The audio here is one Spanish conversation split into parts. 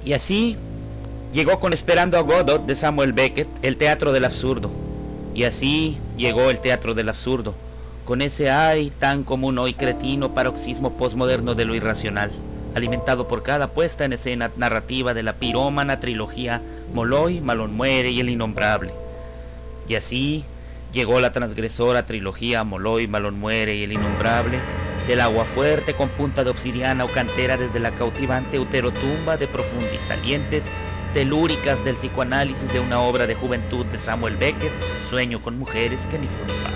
Y así llegó con Esperando a Godot de Samuel Beckett el teatro del absurdo. Y así llegó el teatro del absurdo, con ese ay tan común hoy cretino paroxismo posmoderno de lo irracional, alimentado por cada puesta en escena narrativa de la pirómana trilogía Molloy, Malón muere y el innombrable. Y así llegó la transgresora trilogía Molloy, Malón muere y el innombrable, del agua fuerte con punta de obsidiana o cantera desde la cautivante uterotumba de profundis salientes telúricas del psicoanálisis de una obra de juventud de Samuel Beckett, Sueño con mujeres que ni fu ni fa.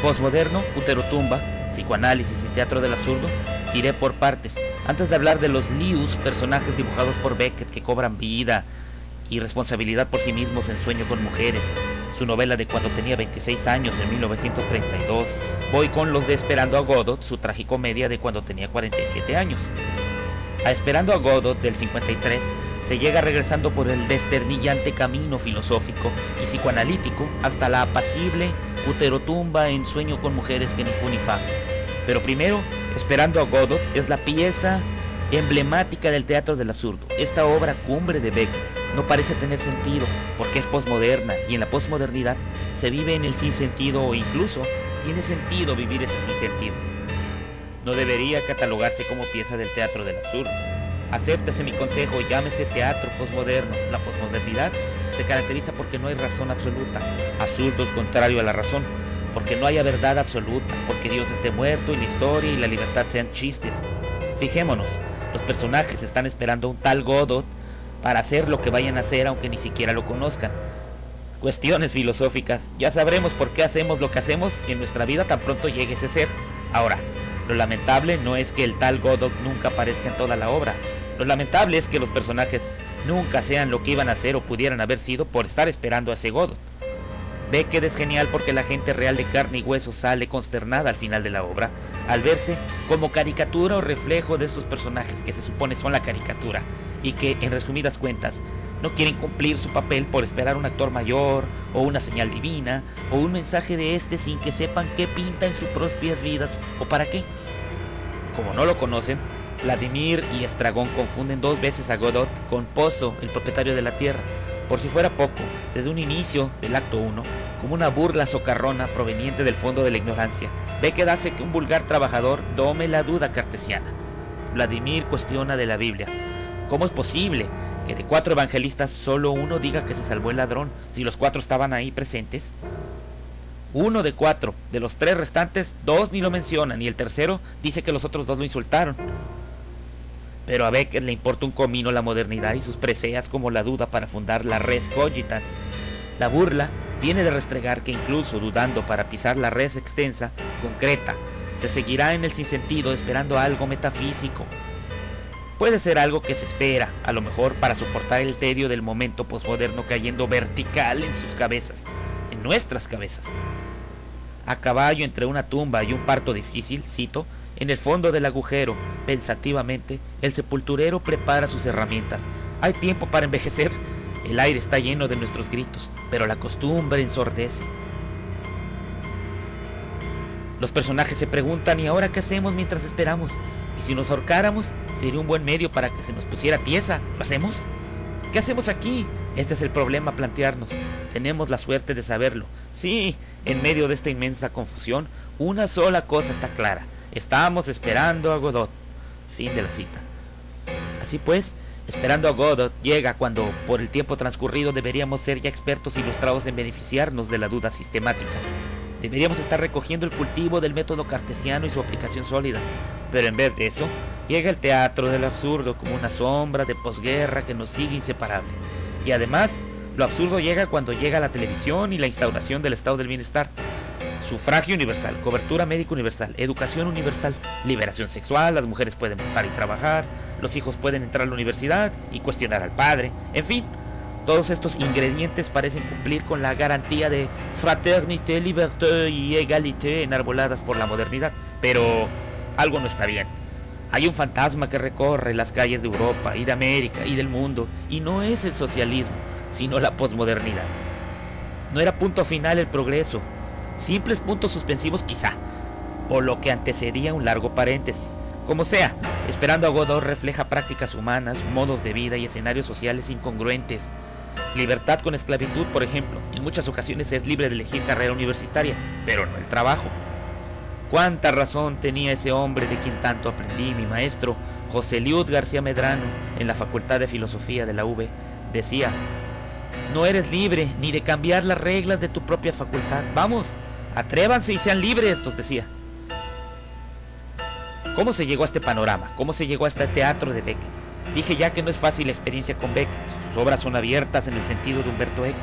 Postmoderno, uterotumba, psicoanálisis y teatro del absurdo, iré por partes. Antes de hablar de los lius, personajes dibujados por Beckett que cobran vida y responsabilidad por sí mismos en Sueño con mujeres, su novela de cuando tenía 26 años en 1932, voy con los de Esperando a Godot, su tragicomedia de cuando tenía 47 años. A Esperando a Godot del 53 se llega regresando por el desternillante camino filosófico y psicoanalítico hasta la apacible uterotumba en Sueño con mujeres que ni fu ni fa. Pero primero, Esperando a Godot es la pieza emblemática del teatro del absurdo. Esta obra cumbre de Beckett no parece tener sentido porque es posmoderna y en la posmodernidad se vive en el sinsentido o incluso tiene sentido vivir ese sinsentido. No debería catalogarse como pieza del teatro del absurdo. Acéptese mi consejo, llámese teatro posmoderno. La posmodernidad se caracteriza porque no hay razón absoluta. Absurdo es contrario a la razón, porque no haya verdad absoluta, porque Dios esté muerto y la historia y la libertad sean chistes. Fijémonos, los personajes están esperando a un tal Godot para hacer lo que vayan a hacer aunque ni siquiera lo conozcan. Cuestiones filosóficas, ya sabremos por qué hacemos lo que hacemos en nuestra vida tan pronto llegue ese ser. Ahora, lo lamentable no es que el tal Godot nunca aparezca en toda la obra. Lo lamentable es que los personajes nunca sean lo que iban a ser o pudieran haber sido por estar esperando a ese Godot. Beckett es genial porque la gente real de carne y hueso sale consternada al final de la obra al verse como caricatura o reflejo de estos personajes que se supone son la caricatura y que, en resumidas cuentas, no quieren cumplir su papel por esperar un actor mayor o una señal divina o un mensaje de este sin que sepan qué pinta en sus propias vidas o para qué. Como no lo conocen, Vladimir y Estragón confunden dos veces a Godot con Pozo, el propietario de la tierra. Por si fuera poco, desde un inicio del acto 1, como una burla socarrona proveniente del fondo de la ignorancia, Beckett hace que un vulgar trabajador dome la duda cartesiana. Vladimir cuestiona de la Biblia: ¿cómo es posible que de 4 evangelistas solo uno diga que se salvó el ladrón, si los 4 estaban ahí presentes? Uno de 4, de los 3 restantes, 2 ni lo mencionan, y el tercero dice que los otros 2 lo insultaron. Pero a Beckett le importa un comino la modernidad y sus preseas como la duda para fundar la res cogitans. La burla viene de restregar que incluso dudando para pisar la res extensa, concreta, se seguirá en el sinsentido esperando algo metafísico. Puede ser algo que se espera, a lo mejor para soportar el tedio del momento posmoderno cayendo vertical en sus cabezas, en nuestras cabezas. A caballo entre una tumba y un parto difícil, cito, en el fondo del agujero, pensativamente, el sepulturero prepara sus herramientas. Hay tiempo para envejecer. El aire está lleno de nuestros gritos, pero la costumbre ensordece. Los personajes se preguntan: ¿y ahora qué hacemos mientras esperamos? ¿Y si nos ahorcáramos? Sería un buen medio para que se nos pusiera tiesa. ¿Lo hacemos? ¿Qué hacemos aquí? Este es el problema a plantearnos. Tenemos la suerte de saberlo. Sí, en medio de esta inmensa confusión, una sola cosa está clara: estamos esperando a Godot. Fin de la cita. Así pues, Esperando a Godot llega cuando, por el tiempo transcurrido, deberíamos ser ya expertos ilustrados en beneficiarnos de la duda sistemática. Deberíamos estar recogiendo el cultivo del método cartesiano y su aplicación sólida. Pero en vez de eso, llega el teatro del absurdo como una sombra de posguerra que nos sigue inseparable. Y además, lo absurdo llega cuando llega la televisión y la instauración del estado del bienestar. Sufragio universal, cobertura médica universal, educación universal, liberación sexual, las mujeres pueden votar y trabajar, los hijos pueden entrar a la universidad y cuestionar al padre, en fin. Todos estos ingredientes parecen cumplir con la garantía de fraternité, liberté y égalité enarboladas por la modernidad, pero algo no está bien. Hay un fantasma que recorre las calles de Europa y de América y del mundo, y no es el socialismo, sino la posmodernidad. No era punto final el progreso, simples puntos suspensivos quizá, o lo que antecedía un largo paréntesis, Como sea, Esperando a Godot refleja prácticas humanas, modos de vida y escenarios sociales incongruentes. Libertad con esclavitud, por ejemplo, en muchas ocasiones es libre de elegir carrera universitaria, pero no el trabajo. Cuánta razón tenía ese hombre de quien tanto aprendí, mi maestro, José Liud García Medrano, en la Facultad de Filosofía de la UV. Decía: no eres libre ni de cambiar las reglas de tu propia facultad. Vamos, atrévanse y sean libres, nos decía. ¿Cómo se llegó a este panorama? ¿Cómo se llegó a este teatro de Beckett? Dije ya que no es fácil la experiencia con Beckett. Sus obras son abiertas en el sentido de Humberto Eco.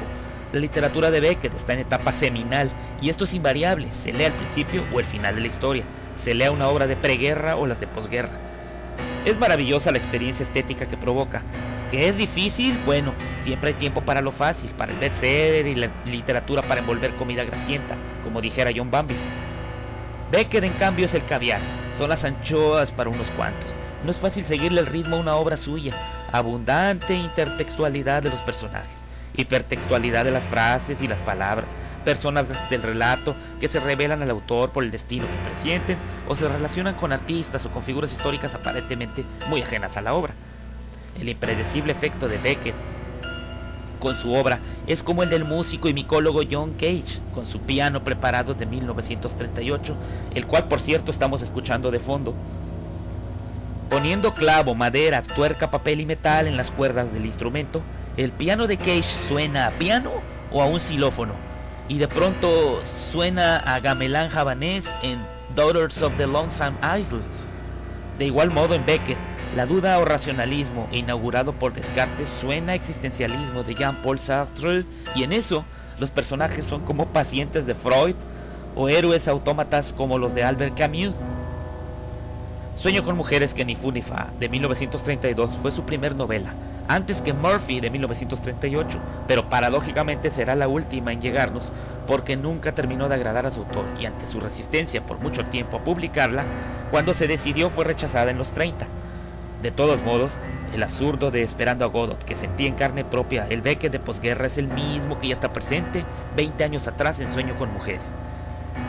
La literatura de Beckett está en etapa seminal y esto es invariable. Se lee al principio o el final de la historia. Se lea una obra de preguerra o las de posguerra. Es maravillosa la experiencia estética que provoca. ¿Que es difícil? Bueno, siempre hay tiempo para lo fácil, para el bestseller y la literatura para envolver comida grasienta, como dijera John Banville. Beckett, en cambio, es el caviar. Son las anchoas para unos cuantos. No es fácil seguirle el ritmo a una obra suya. Abundante intertextualidad de los personajes, hipertextualidad de las frases y las palabras, personas del relato que se revelan al autor por el destino que presienten o se relacionan con artistas o con figuras históricas aparentemente muy ajenas a la obra. El impredecible efecto de Beckett con su obra es como el del músico y micólogo John Cage con su piano preparado de 1938, el cual por cierto estamos escuchando de fondo. Poniendo clavo, madera, tuerca, papel y metal en las cuerdas del instrumento, el piano de Cage suena a piano o a un xilófono, y de pronto suena a gamelán javanés en Daughters of the Lonesome Isle. De igual modo en Beckett, la duda o racionalismo inaugurado por Descartes suena a existencialismo de Jean-Paul Sartre, y en eso los personajes son como pacientes de Freud o héroes autómatas como los de Albert Camus. Sueño con mujeres que ni fu ni fa, de 1932, fue su primer novela, antes que Murphy de 1938, pero paradójicamente será la última en llegarnos porque nunca terminó de agradar a su autor y ante su resistencia por mucho tiempo a publicarla, cuando se decidió fue rechazada en los 30. De todos modos, el absurdo de Esperando a Godot que sentí en carne propia el Beckett de posguerra es el mismo que ya está presente 20 años atrás en Sueño con mujeres.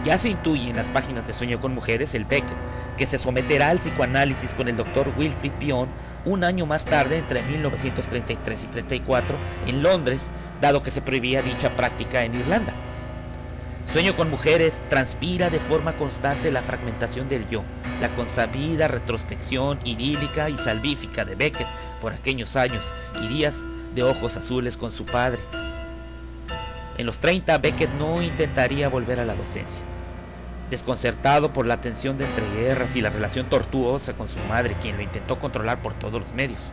Ya se intuye en las páginas de Sueño con mujeres el Beckett que se someterá al psicoanálisis con el Dr. Wilfrid Bion un año más tarde, entre 1933 y 34, en Londres, dado que se prohibía dicha práctica en Irlanda. Sueño con mujeres transpira de forma constante la fragmentación del yo, la consabida retrospección idílica y salvífica de Beckett por aquellos años y días de ojos azules con su padre. En los 30, Beckett no intentaría volver a la docencia. Desconcertado por la tensión de entreguerras y la relación tortuosa con su madre, quien lo intentó controlar por todos los medios.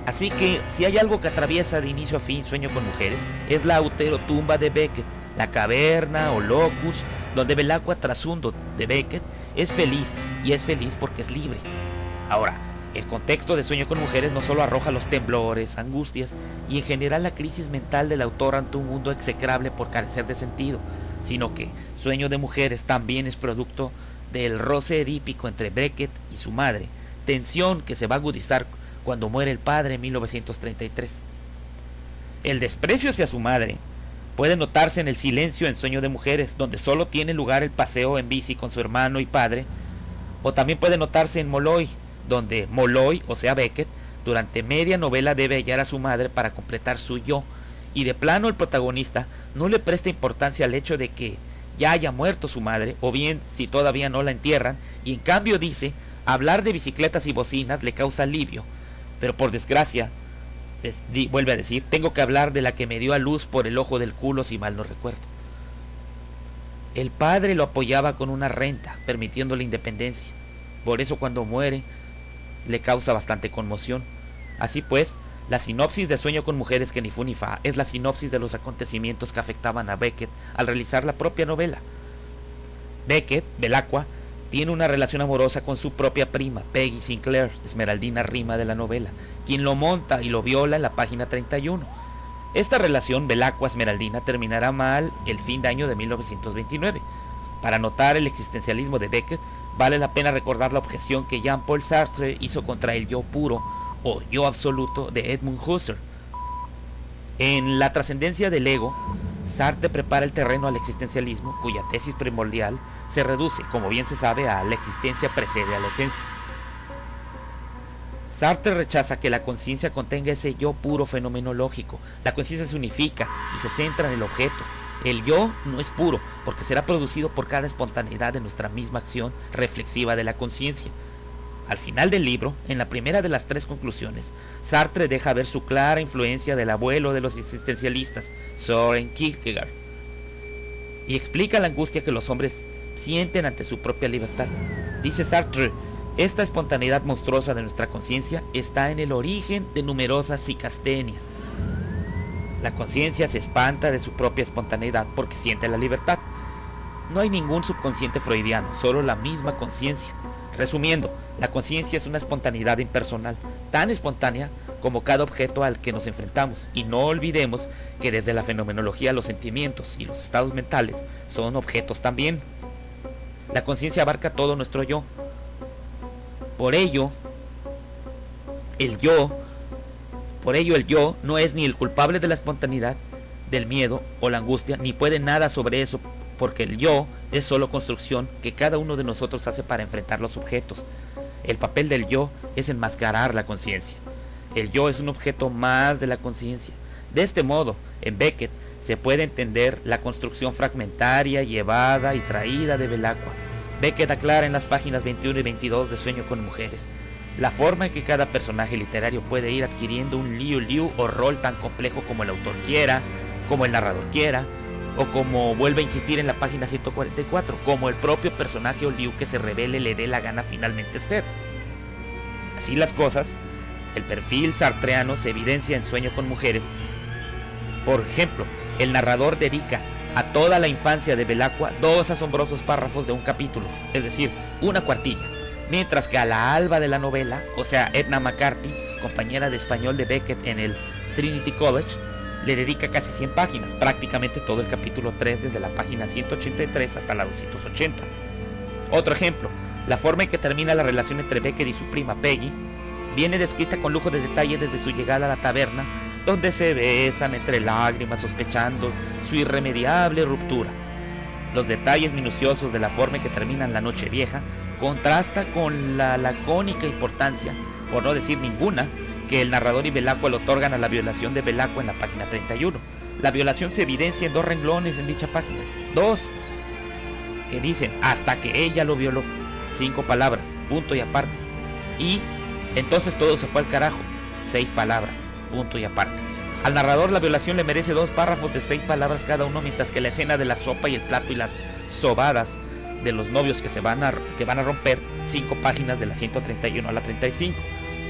Así que, si hay algo que atraviesa de inicio a fin Sueño con mujeres, es la autotumba de Beckett, la caverna o locus, donde Belacqua Trasundo de Beckett es feliz, y es feliz porque es libre. Ahora, el contexto de Sueño con mujeres no solo arroja los temblores, angustias y en general la crisis mental del autor ante un mundo execrable por carecer de sentido, sino que Sueño de mujeres también es producto del roce edípico entre Beckett y su madre, tensión que se va a agudizar cuando muere el padre en 1933. El desprecio hacia su madre puede notarse en el silencio en Sueño de mujeres, donde solo tiene lugar el paseo en bici con su hermano y padre, o también puede notarse en Molloy, donde Molloy, o sea Beckett, durante media novela debe hallar a su madre para completar su yo, y de plano el protagonista no le presta importancia al hecho de que ya haya muerto su madre, o bien si todavía no la entierran, y en cambio dice, hablar de bicicletas y bocinas le causa alivio, pero por desgracia, vuelve a decir, tengo que hablar de la que me dio a luz por el ojo del culo si mal no recuerdo. El padre lo apoyaba con una renta, permitiéndole independencia, por eso cuando muere le causa bastante conmoción. Así pues, la sinopsis de Sueño con mujeres que ni fu ni fa es la sinopsis de los acontecimientos que afectaban a Beckett al realizar la propia novela. Beckett, Belacqua, tiene una relación amorosa con su propia prima, Peggy Sinclair, Esmeraldina Rima de la novela, quien lo monta y lo viola en la página 31. Esta relación Belacqua-Esmeraldina terminará mal el fin de año de 1929. Para notar el existencialismo de Beckett, vale la pena recordar la objeción que Jean-Paul Sartre hizo contra el yo puro o yo absoluto de Edmund Husserl. En La trascendencia del ego, Sartre prepara el terreno al existencialismo, cuya tesis primordial se reduce, como bien se sabe, a la existencia precede a la esencia. Sartre rechaza que la conciencia contenga ese yo puro fenomenológico. La conciencia se unifica y se centra en el objeto. El yo no es puro, porque será producido por cada espontaneidad de nuestra misma acción reflexiva de la conciencia. Al final del libro, en la primera de las 3 conclusiones, Sartre deja ver su clara influencia del abuelo de los existencialistas, Søren Kierkegaard, y explica la angustia que los hombres sienten ante su propia libertad. Dice Sartre: esta espontaneidad monstruosa de nuestra conciencia está en el origen de numerosas psicastenias. La conciencia se espanta de su propia espontaneidad porque siente la libertad. No hay ningún subconsciente freudiano, solo la misma conciencia. Resumiendo, la conciencia es una espontaneidad impersonal, tan espontánea como cada objeto al que nos enfrentamos. Y no olvidemos que desde la fenomenología los sentimientos y los estados mentales son objetos también. La conciencia abarca todo nuestro yo. Por ello, el yo no es ni el culpable de la espontaneidad, del miedo o la angustia, ni puede nada sobre eso, porque el yo es solo construcción que cada uno de nosotros hace para enfrentar los objetos. El papel del yo es enmascarar la conciencia. El yo es un objeto más de la conciencia. De este modo, en Beckett se puede entender la construcción fragmentaria, llevada y traída de Belacqua. Beckett aclara en las páginas 21 y 22 de Sueño con Mujeres la forma en que cada personaje literario puede ir adquiriendo un liu o rol tan complejo como el autor quiera, como el narrador quiera, o como vuelve a insistir en la página 144, como el propio personaje o liu que se revele le dé la gana finalmente ser. Así las cosas, el perfil sartreano se evidencia en Sueño con Mujeres. Por ejemplo, el narrador dedica a toda la infancia de Belacqua 2 asombrosos párrafos de un capítulo, es decir, una cuartilla, mientras que a la alba de la novela, o sea, Edna McCarthy, compañera de español de Beckett en el Trinity College, le dedica casi 100 páginas, prácticamente todo el capítulo 3 desde la página 183 hasta la 280. Otro ejemplo, la forma en que termina la relación entre Beckett y su prima Peggy viene descrita con lujo de detalle desde su llegada a la taberna, donde se besan entre lágrimas sospechando su irremediable ruptura. Los detalles minuciosos de la forma en que terminan la noche vieja contrasta con la lacónica importancia, por no decir ninguna, que el narrador y Belacqua le otorgan a la violación de Belacqua en la página 31. La violación se evidencia en 2 renglones en dicha página. 2 que dicen hasta que ella lo violó. 5 palabras, punto y aparte. Y entonces todo se fue al carajo. 6 palabras, punto y aparte. Al narrador la violación le merece 2 párrafos de 6 palabras cada uno, mientras que la escena de la sopa y el plato y las sobadas de los novios que van a romper, 5 páginas de la 131 a la 35.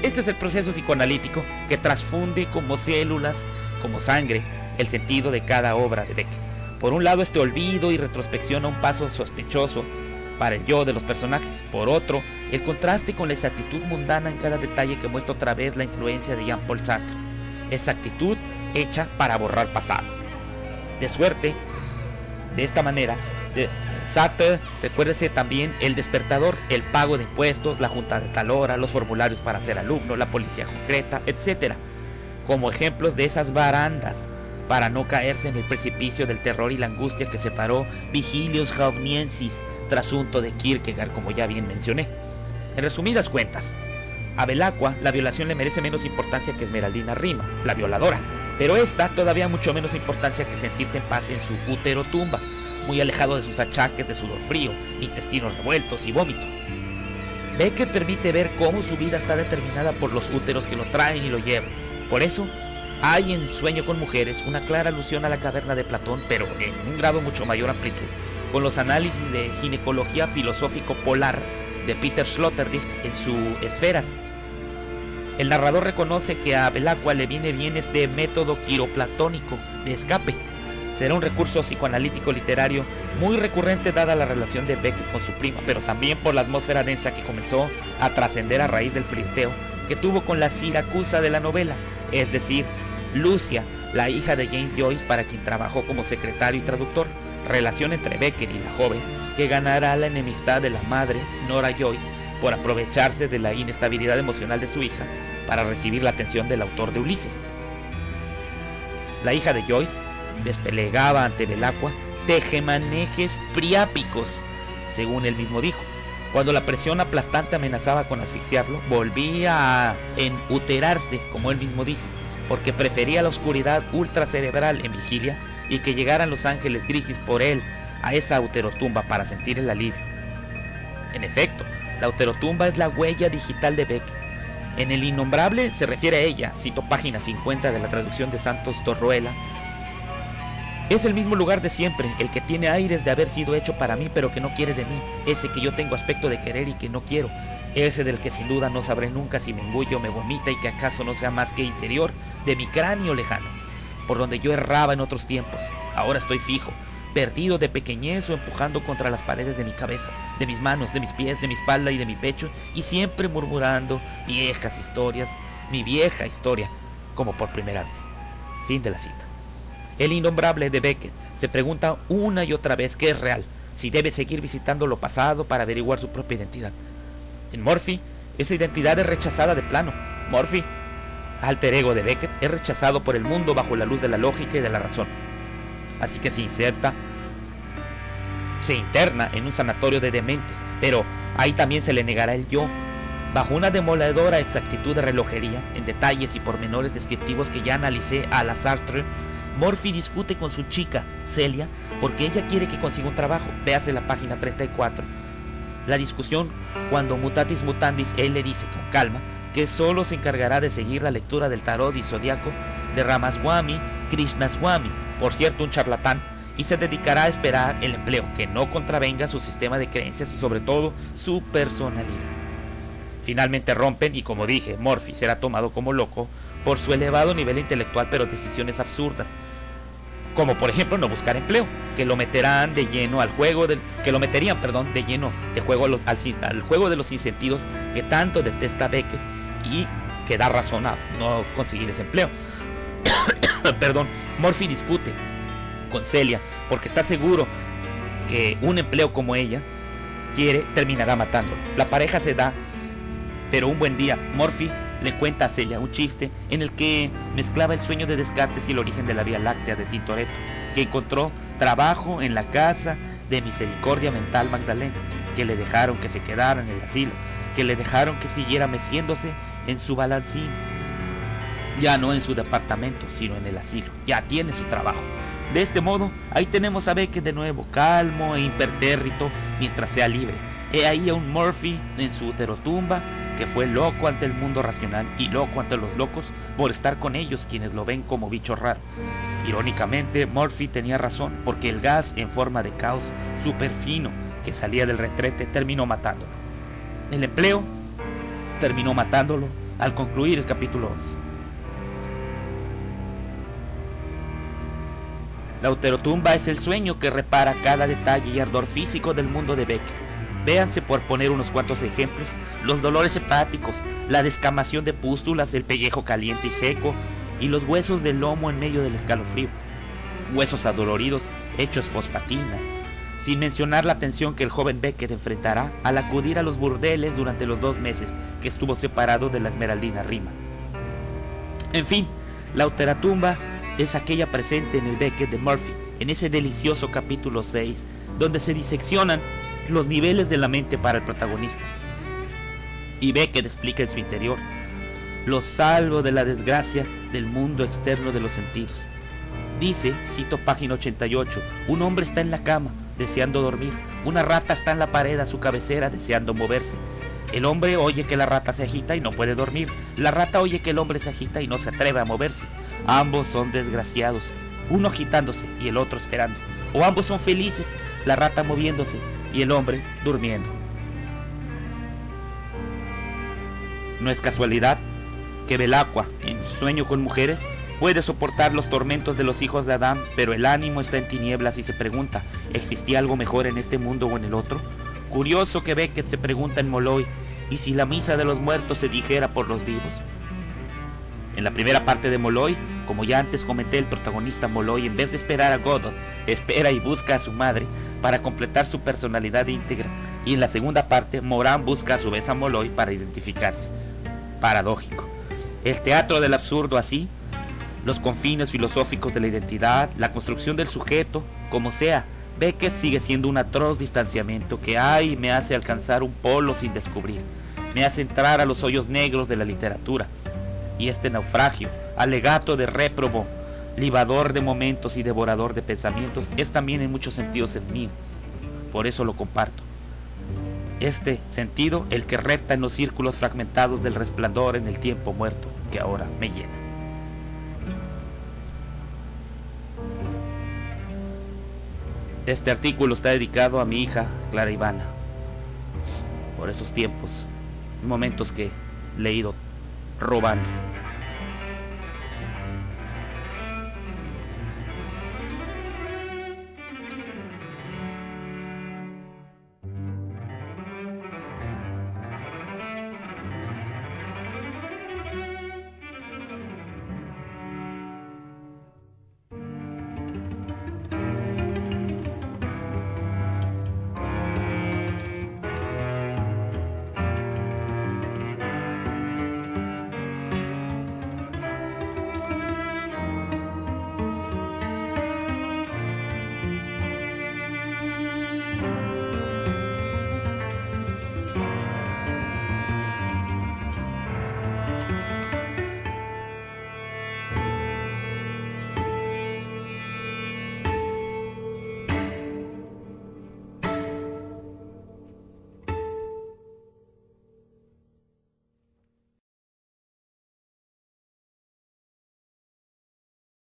Este es el proceso psicoanalítico que transfunde como células, como sangre, el sentido de cada obra de Beckett. Por un lado, este olvido y retrospección a un paso sospechoso para el yo de los personajes. Por otro, el contraste con la exactitud mundana en cada detalle que muestra otra vez la influencia de Jean-Paul Sartre. Esa actitud hecha para borrar pasado. De suerte, de esta manera, Sartre, recuérdese también el despertador, el pago de impuestos, la junta de tal hora, los formularios para ser alumno, la policía concreta, etc. Como ejemplos de esas barandas para no caerse en el precipicio del terror y la angustia que separó Vigilius Jauniensis, trasunto de Kierkegaard, como ya bien mencioné. En resumidas cuentas, a Belacqua la violación le merece menos importancia que Esmeraldina Rima, la violadora, pero esta todavía mucho menos importancia que sentirse en paz en su útero tumba, muy alejado de sus achaques de sudor frío, intestinos revueltos y vómito. Beckett permite ver cómo su vida está determinada por los úteros que lo traen y lo llevan. Por eso, hay en Sueño con Mujeres una clara alusión a la caverna de Platón, pero en un grado mucho mayor amplitud, con los análisis de ginecología filosófico polar de Peter Sloterdijk en su Esferas. El narrador reconoce que a Belacqua le viene bien este método quiroplatónico de escape. Será un recurso psicoanalítico literario muy recurrente dada la relación de Beckett con su prima, pero también por la atmósfera densa que comenzó a trascender a raíz del flirteo que tuvo con la Siracusa de la novela, es decir, Lucia, la hija de James Joyce, para quien trabajó como secretario y traductor, relación entre Beckett y la joven que ganará la enemistad de la madre, Nora Joyce, por aprovecharse de la inestabilidad emocional de su hija para recibir la atención del autor de Ulises. La hija de Joyce desplegaba ante Belacqua tejemanejes priápicos, según él mismo dijo. Cuando la presión aplastante amenazaba con asfixiarlo, volvía a enuterarse, como él mismo dice, porque prefería la oscuridad ultracerebral en vigilia y que llegaran los ángeles grises por él a esa uterotumba para sentir el alivio. En efecto, la uterotumba es la huella digital de Beckett. En El Innombrable se refiere a ella, cito página 50 de la traducción de Santos Torruella. Es el mismo lugar de siempre, el que tiene aires de haber sido hecho para mí pero que no quiere de mí, ese que yo tengo aspecto de querer y que no quiero, ese del que sin duda no sabré nunca si me engullo o me vomita y que acaso no sea más que interior de mi cráneo lejano, por donde yo erraba en otros tiempos. Ahora estoy fijo, perdido de pequeñez o empujando contra las paredes de mi cabeza, de mis manos, de mis pies, de mi espalda y de mi pecho, y siempre murmurando viejas historias, mi vieja historia, como por primera vez. Fin de la cita. El Innombrable de Beckett se pregunta una y otra vez qué es real, si debe seguir visitando lo pasado para averiguar su propia identidad. En Morphy, esa identidad es rechazada de plano. Morphy, alter ego de Beckett, es rechazado por el mundo bajo la luz de la lógica y de la razón. Así que se interna en un sanatorio de dementes, pero ahí también se le negará el yo, bajo una demoledora exactitud de relojería, en detalles y pormenores descriptivos que ya analicé a la Sartre. Morphy discute con su chica, Celia, porque ella quiere que consiga un trabajo. Véase la página 34. La discusión, cuando mutatis mutandis, él le dice con calma que solo se encargará de seguir la lectura del tarot y zodiaco de Ramaswamy Krishnaswamy, por cierto un charlatán, y se dedicará a esperar el empleo que no contravenga su sistema de creencias y sobre todo su personalidad. Finalmente rompen y, como dije, Morphy será tomado como loco por su elevado nivel intelectual, pero decisiones absurdas, como por ejemplo no buscar empleo, que lo meterían de lleno al juego de al juego de los insentidos que tanto detesta Beckett y que da razón a no conseguir ese empleo. Morphy discute con Celia porque está seguro que un empleo como ella quiere terminará matándolo. La pareja se da, pero un buen día Morphy le cuenta a Celia un chiste en el que mezclaba el sueño de Descartes y el origen de la Vía Láctea de Tintoretto, que encontró trabajo en la casa de Misericordia Mental Magdalena, que le dejaron que se quedara en el asilo, que le dejaron que siguiera meciéndose en su balancín, ya no en su departamento, sino en el asilo. Ya tiene su trabajo. De este modo, ahí tenemos a Beckett de nuevo, calmo e impertérrito mientras sea libre. He ahí a un Morphy en su uterotumba, que fue loco ante el mundo racional y loco ante los locos por estar con ellos, quienes lo ven como bicho raro. Irónicamente, Morphy tenía razón, porque el gas en forma de caos súper fino que salía del retrete terminó matándolo. El empleo terminó matándolo al concluir el capítulo 11. La uterotumba es el sueño que repara cada detalle y ardor físico del mundo de Beckett. Véanse, por poner unos cuantos ejemplos, los dolores hepáticos, la descamación de pústulas, el pellejo caliente y seco, y los huesos del lomo en medio del escalofrío. Huesos adoloridos hechos fosfatina, sin mencionar la tensión que el joven Beckett enfrentará al acudir a los burdeles durante los 2 meses que estuvo separado de la Esmeraldina Rima. En fin, la uterotumba es aquella presente en el Beckett de Morphy, en ese delicioso capítulo 6, donde se diseccionan los niveles de la mente para el protagonista. Y Beckett explica en su interior: lo salvo de la desgracia del mundo externo de los sentidos. Dice, cito página 88, un hombre está en la cama, deseando dormir. Una rata está en la pared a su cabecera, deseando moverse. El hombre oye que la rata se agita y no puede dormir. La rata oye que el hombre se agita y no se atreve a moverse. Ambos son desgraciados, uno agitándose y el otro esperando. O ambos son felices, la rata moviéndose y el hombre durmiendo. No es casualidad que Belacqua, en Sueño con mujeres, puede soportar los tormentos de los hijos de Adán, pero el ánimo está en tinieblas y se pregunta: ¿existía algo mejor en este mundo o en el otro? Curioso que Beckett se pregunta en Molloy: ¿y si la misa de los muertos se dijera por los vivos? En la primera parte de Molloy, como ya antes comenté, el protagonista Molloy, en vez de esperar a Godot, espera y busca a su madre para completar su personalidad íntegra, y en la segunda parte, Morán busca a su vez a Molloy para identificarse. Paradójico. El teatro del absurdo así, los confines filosóficos de la identidad, la construcción del sujeto, como sea, Beckett sigue siendo un atroz distanciamiento que me hace alcanzar un polo sin descubrir, me hace entrar a los hoyos negros de la literatura. Y este naufragio, alegato de réprobo, libador de momentos y devorador de pensamientos, es también en muchos sentidos el mío. Por eso lo comparto. Este sentido, el que repta en los círculos fragmentados del resplandor en el tiempo muerto que ahora me llena. Este artículo está dedicado a mi hija, Clara Ivana, por esos tiempos, momentos que le he ido robando.